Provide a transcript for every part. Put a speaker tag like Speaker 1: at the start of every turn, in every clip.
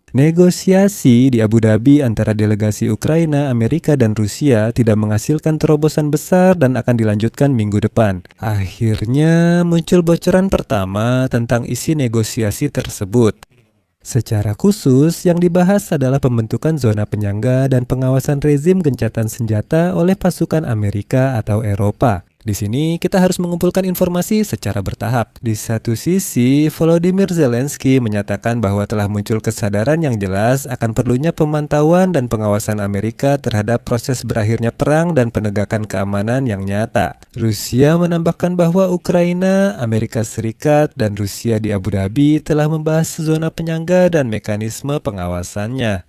Speaker 1: Negosiasi di Abu Dhabi antara delegasi Ukraina, Amerika, dan Rusia tidak menghasilkan terobosan besar dan akan dilanjutkan minggu depan. Akhirnya muncul bocoran pertama tentang isi negosiasi tersebut. Secara khusus, yang dibahas adalah pembentukan zona penyangga dan pengawasan rezim gencatan senjata oleh pasukan Amerika atau Eropa. Di sini kita harus mengumpulkan informasi secara bertahap. Di satu sisi, Volodymyr Zelensky menyatakan bahwa telah muncul kesadaran yang jelas akan perlunya pemantauan dan pengawasan Amerika terhadap proses berakhirnya perang dan penegakan keamanan yang nyata. Rusia menambahkan bahwa Ukraina, Amerika Serikat, dan Rusia di Abu Dhabi telah membahas zona penyangga dan mekanisme pengawasannya.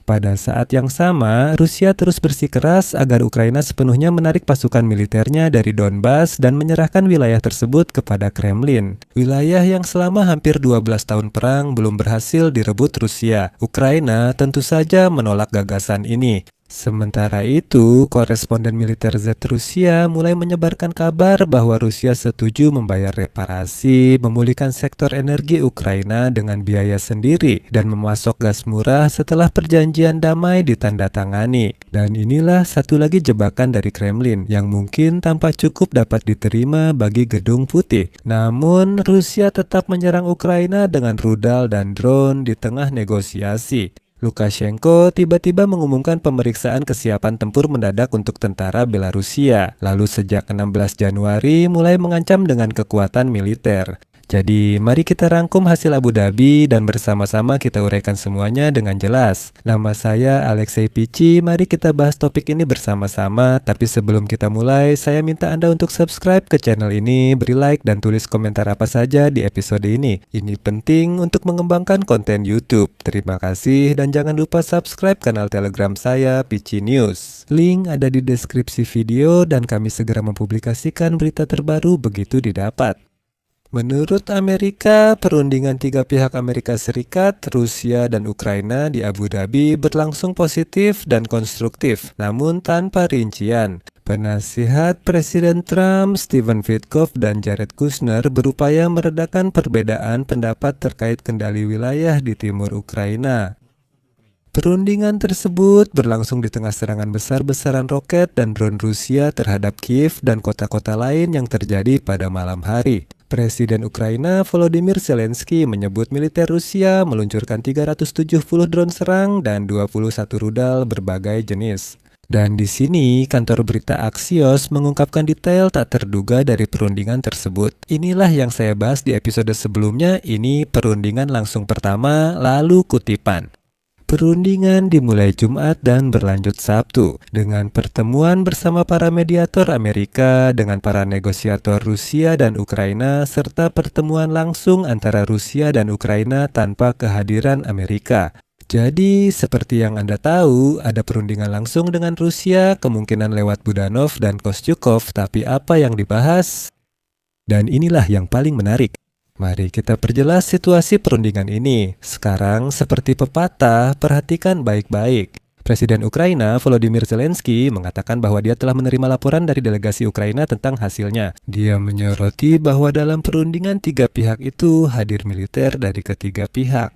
Speaker 1: Pada saat yang sama, Rusia terus bersikeras agar Ukraina sepenuhnya menarik pasukan militernya dari Donbas dan menyerahkan wilayah tersebut kepada Kremlin. Wilayah yang selama hampir 12 tahun perang belum berhasil direbut Rusia. Ukraina tentu saja menolak gagasan ini. Sementara itu, koresponden militer Z Rusia mulai menyebarkan kabar bahwa Rusia setuju membayar reparasi, memulihkan sektor energi Ukraina dengan biaya sendiri, dan memasok gas murah setelah perjanjian damai ditandatangani. Dan inilah satu lagi jebakan dari Kremlin yang mungkin tampak cukup dapat diterima bagi Gedung Putih. Namun, Rusia tetap menyerang Ukraina dengan rudal dan drone di tengah negosiasi. Lukashenko tiba-tiba mengumumkan pemeriksaan kesiapan tempur mendadak untuk tentara Belarusia, lalu sejak 16 Januari mulai mengancam dengan kekuatan militer. Jadi, mari kita rangkum hasil Abu Dhabi dan bersama-sama kita uraikan semuanya dengan jelas. Nama saya Alexei Pichi, mari kita bahas topik ini bersama-sama. Tapi sebelum kita mulai, saya minta Anda untuk subscribe ke channel ini, beri like, dan tulis komentar apa saja di episode ini. Ini penting untuk mengembangkan konten YouTube. Terima kasih dan jangan lupa subscribe kanal Telegram saya, Pichi News. Link ada di deskripsi video dan kami segera mempublikasikan berita terbaru begitu didapat. Menurut Amerika, perundingan tiga pihak Amerika Serikat, Rusia, dan Ukraina di Abu Dhabi berlangsung positif dan konstruktif, namun tanpa rincian. Penasihat Presiden Trump, Stephen Witkoff, dan Jared Kushner berupaya meredakan perbedaan pendapat terkait kendali wilayah di timur Ukraina. Perundingan tersebut berlangsung di tengah serangan besar-besaran roket dan drone Rusia terhadap Kiev dan kota-kota lain yang terjadi pada malam hari. Presiden Ukraina Volodymyr Zelensky menyebut militer Rusia meluncurkan 370 drone serang dan 21 rudal berbagai jenis. Dan di sini kantor berita Axios mengungkapkan detail tak terduga dari perundingan tersebut. Inilah yang saya bahas di episode sebelumnya, ini perundingan langsung pertama, lalu kutipan. Perundingan dimulai Jumat dan berlanjut Sabtu dengan pertemuan bersama para mediator Amerika dengan para negosiator Rusia dan Ukraina serta pertemuan langsung antara Rusia dan Ukraina tanpa kehadiran Amerika. Jadi, seperti yang Anda tahu, ada perundingan langsung dengan Rusia, kemungkinan lewat Budanov dan Kostyukov, tapi apa yang dibahas? Dan inilah yang paling menarik. Mari kita perjelas situasi perundingan ini. Sekarang, seperti pepatah, perhatikan baik-baik. Presiden Ukraina Volodymyr Zelensky mengatakan bahwa dia telah menerima laporan dari delegasi Ukraina tentang hasilnya. Dia menyoroti bahwa dalam perundingan tiga pihak itu hadir militer dari ketiga pihak.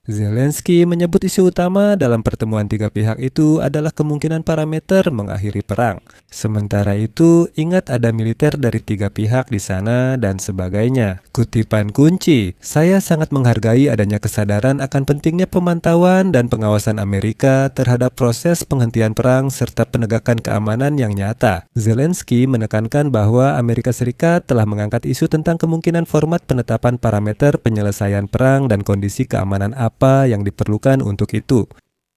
Speaker 1: Zelensky menyebut isu utama dalam pertemuan tiga pihak itu adalah kemungkinan parameter mengakhiri perang. Sementara itu, ingat ada militer dari tiga pihak di sana dan sebagainya. Kutipan kunci, saya sangat menghargai adanya kesadaran akan pentingnya pemantauan dan pengawasan Amerika terhadap proses penghentian perang serta penegakan keamanan yang nyata. Zelensky menekankan bahwa Amerika Serikat telah mengangkat isu tentang kemungkinan format penetapan parameter penyelesaian perang dan kondisi keamanan apa yang diperlukan untuk itu.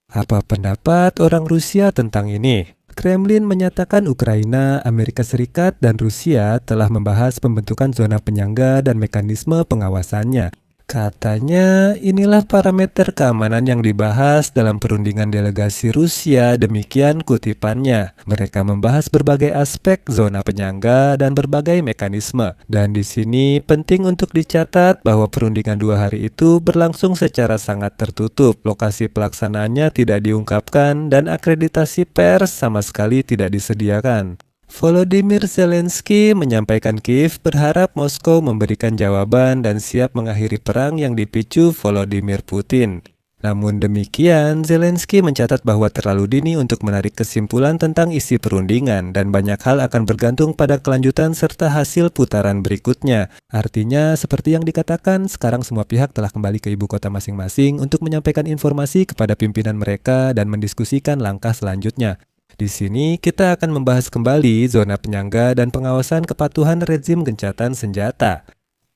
Speaker 1: Apa pendapat orang Rusia tentang ini? Kremlin menyatakan Ukraina, Amerika Serikat, dan Rusia telah membahas pembentukan zona penyangga dan mekanisme pengawasannya. Katanya inilah parameter keamanan yang dibahas dalam perundingan delegasi Rusia, demikian kutipannya. Mereka membahas berbagai aspek zona penyangga dan berbagai mekanisme. Dan di sini penting untuk dicatat bahwa perundingan 2 hari itu berlangsung secara sangat tertutup. Lokasi pelaksanaannya tidak diungkapkan dan akreditasi pers sama sekali tidak disediakan. Volodymyr Zelensky menyampaikan Kiev berharap Moskow memberikan jawaban dan siap mengakhiri perang yang dipicu Volodymyr Putin. Namun demikian, Zelensky mencatat bahwa terlalu dini untuk menarik kesimpulan tentang isi perundingan dan banyak hal akan bergantung pada kelanjutan serta hasil putaran berikutnya. Artinya, seperti yang dikatakan, sekarang semua pihak telah kembali ke ibu kota masing-masing untuk menyampaikan informasi kepada pimpinan mereka dan mendiskusikan langkah selanjutnya. Di sini kita akan membahas kembali zona penyangga dan pengawasan kepatuhan rezim gencatan senjata.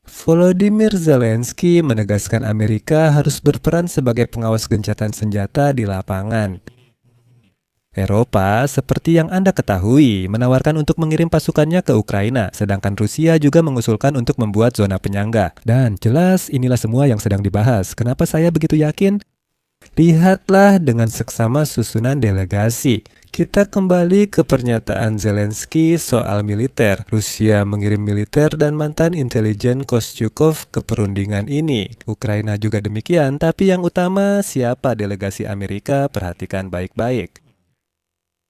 Speaker 1: Volodymyr Zelensky menegaskan Amerika harus berperan sebagai pengawas gencatan senjata di lapangan. Eropa, seperti yang Anda ketahui, menawarkan untuk mengirim pasukannya ke Ukraina, sedangkan Rusia juga mengusulkan untuk membuat zona penyangga. Dan jelas inilah semua yang sedang dibahas. Kenapa saya begitu yakin? Lihatlah dengan seksama susunan delegasi. Kita kembali ke pernyataan Zelensky soal militer. Rusia mengirim militer dan mantan intelijen Kostyukov ke perundingan ini. Ukraina juga demikian, tapi yang utama siapa delegasi Amerika, perhatikan baik-baik.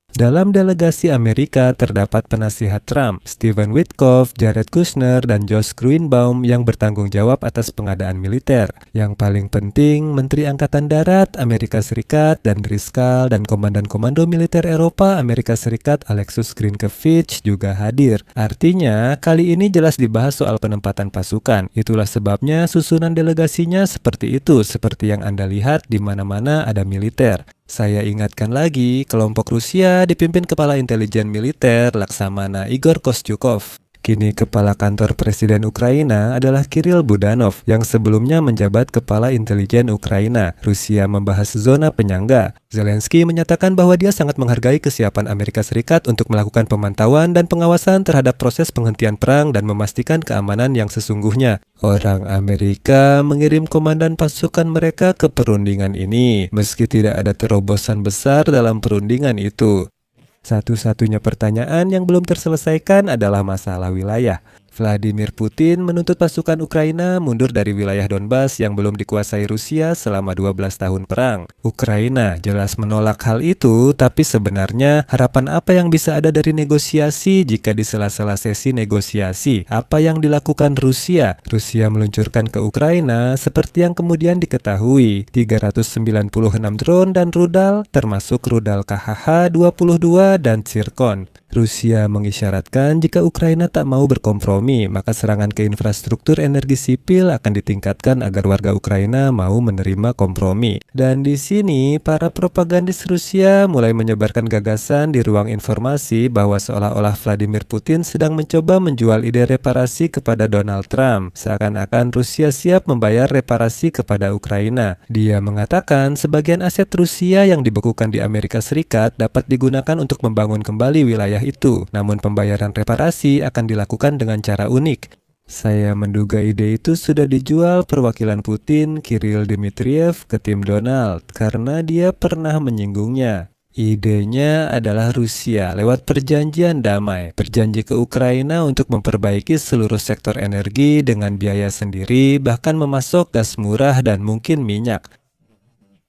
Speaker 1: Dalam delegasi Amerika terdapat penasihat Trump, Stephen Witkoff, Jared Kushner, dan Josh Greenbaum yang bertanggung jawab atas pengadaan militer. Yang paling penting, Menteri Angkatan Darat Amerika Serikat dan Driscoll dan Komandan Komando Militer Eropa Amerika Serikat Alexus Grinkevich juga hadir. Artinya, kali ini jelas dibahas soal penempatan pasukan. Itulah sebabnya susunan delegasinya seperti itu, seperti yang Anda lihat di mana-mana ada militer. Saya ingatkan lagi, kelompok Rusia dipimpin Kepala Intelijen Militer Laksamana Igor Kostyukov. Kini Kepala Kantor Presiden Ukraina adalah Kirill Budanov yang sebelumnya menjabat Kepala Intelijen Ukraina. Rusia membahas zona penyangga. Zelensky menyatakan bahwa dia sangat menghargai kesiapan Amerika Serikat untuk melakukan pemantauan dan pengawasan terhadap proses penghentian perang dan memastikan keamanan yang sesungguhnya. Orang Amerika mengirim komandan pasukan mereka ke perundingan ini, meski tidak ada terobosan besar dalam perundingan itu. Satu-satunya pertanyaan yang belum terselesaikan adalah masalah wilayah. Vladimir Putin menuntut pasukan Ukraina mundur dari wilayah Donbas yang belum dikuasai Rusia selama 12 tahun perang. Ukraina jelas menolak hal itu, tapi sebenarnya harapan apa yang bisa ada dari negosiasi jika di sela-sela sesi negosiasi? Apa yang dilakukan Rusia? Rusia meluncurkan ke Ukraina seperti yang kemudian diketahui, 396 drone dan rudal, termasuk rudal KHH-22 dan Zircon. Rusia mengisyaratkan jika Ukraina tak mau berkompromi, maka serangan ke infrastruktur energi sipil akan ditingkatkan agar warga Ukraina mau menerima kompromi. Dan di sini, para propagandis Rusia mulai menyebarkan gagasan di ruang informasi bahwa seolah-olah Vladimir Putin sedang mencoba menjual ide reparasi kepada Donald Trump, seakan-akan Rusia siap membayar reparasi kepada Ukraina. Dia mengatakan sebagian aset Rusia yang dibekukan di Amerika Serikat dapat digunakan untuk membangun kembali wilayah itu, namun pembayaran reparasi akan dilakukan dengan cara unik. Saya menduga ide itu sudah dijual perwakilan Putin, Kirill Dmitriev, ke tim Donald karena dia pernah menyinggungnya. Idenya adalah Rusia lewat perjanjian damai, berjanji ke Ukraina untuk memperbaiki seluruh sektor energi dengan biaya sendiri, bahkan memasok gas murah dan mungkin minyak.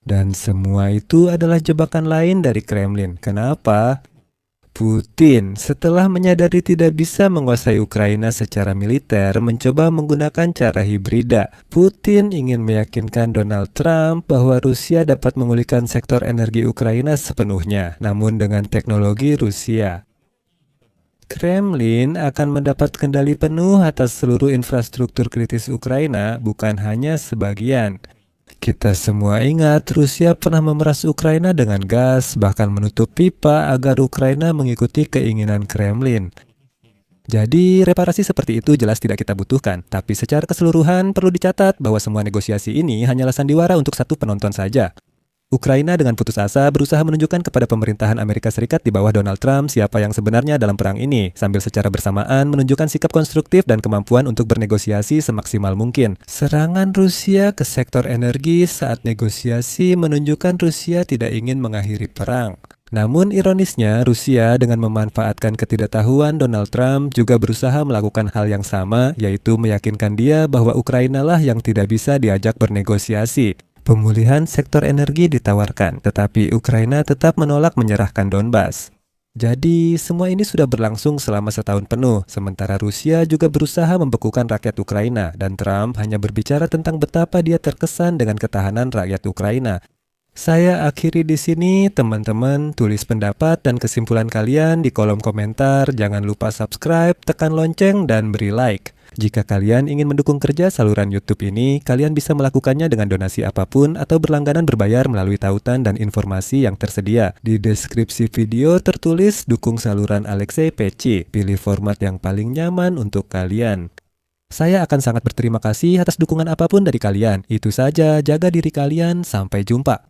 Speaker 1: Dan semua itu adalah jebakan lain dari Kremlin. Kenapa? Putin, setelah menyadari tidak bisa menguasai Ukraina secara militer, mencoba menggunakan cara hibrida. Putin ingin meyakinkan Donald Trump bahwa Rusia dapat memulihkan sektor energi Ukraina sepenuhnya, namun dengan teknologi Rusia. Kremlin akan mendapat kendali penuh atas seluruh infrastruktur kritis Ukraina, bukan hanya sebagian. Kita semua ingat Rusia pernah memeras Ukraina dengan gas, bahkan menutup pipa agar Ukraina mengikuti keinginan Kremlin. Jadi reparasi seperti itu jelas tidak kita butuhkan, tapi secara keseluruhan perlu dicatat bahwa semua negosiasi ini hanyalah sandiwara untuk satu penonton saja. Ukraina dengan putus asa berusaha menunjukkan kepada pemerintahan Amerika Serikat di bawah Donald Trump siapa yang sebenarnya dalam perang ini, sambil secara bersamaan menunjukkan sikap konstruktif dan kemampuan untuk bernegosiasi semaksimal mungkin. Serangan Rusia ke sektor energi saat negosiasi menunjukkan Rusia tidak ingin mengakhiri perang. Namun ironisnya, Rusia dengan memanfaatkan ketidaktahuan Donald Trump juga berusaha melakukan hal yang sama, yaitu meyakinkan dia bahwa Ukraina lah yang tidak bisa diajak bernegosiasi. Pemulihan sektor energi ditawarkan, tetapi Ukraina tetap menolak menyerahkan Donbas. Jadi, semua ini sudah berlangsung selama setahun penuh, sementara Rusia juga berusaha membekukan rakyat Ukraina, dan Trump hanya berbicara tentang betapa dia terkesan dengan ketahanan rakyat Ukraina. Saya akhiri di sini, teman-teman. Tulis pendapat dan kesimpulan kalian di kolom komentar. Jangan lupa subscribe, tekan lonceng, dan beri like. Jika kalian ingin mendukung kerja saluran YouTube ini, kalian bisa melakukannya dengan donasi apapun atau berlangganan berbayar melalui tautan dan informasi yang tersedia. Di deskripsi video tertulis dukung saluran Alexei PC. Pilih format yang paling nyaman untuk kalian. Saya akan sangat berterima kasih atas dukungan apapun dari kalian. Itu saja, jaga diri kalian, sampai jumpa.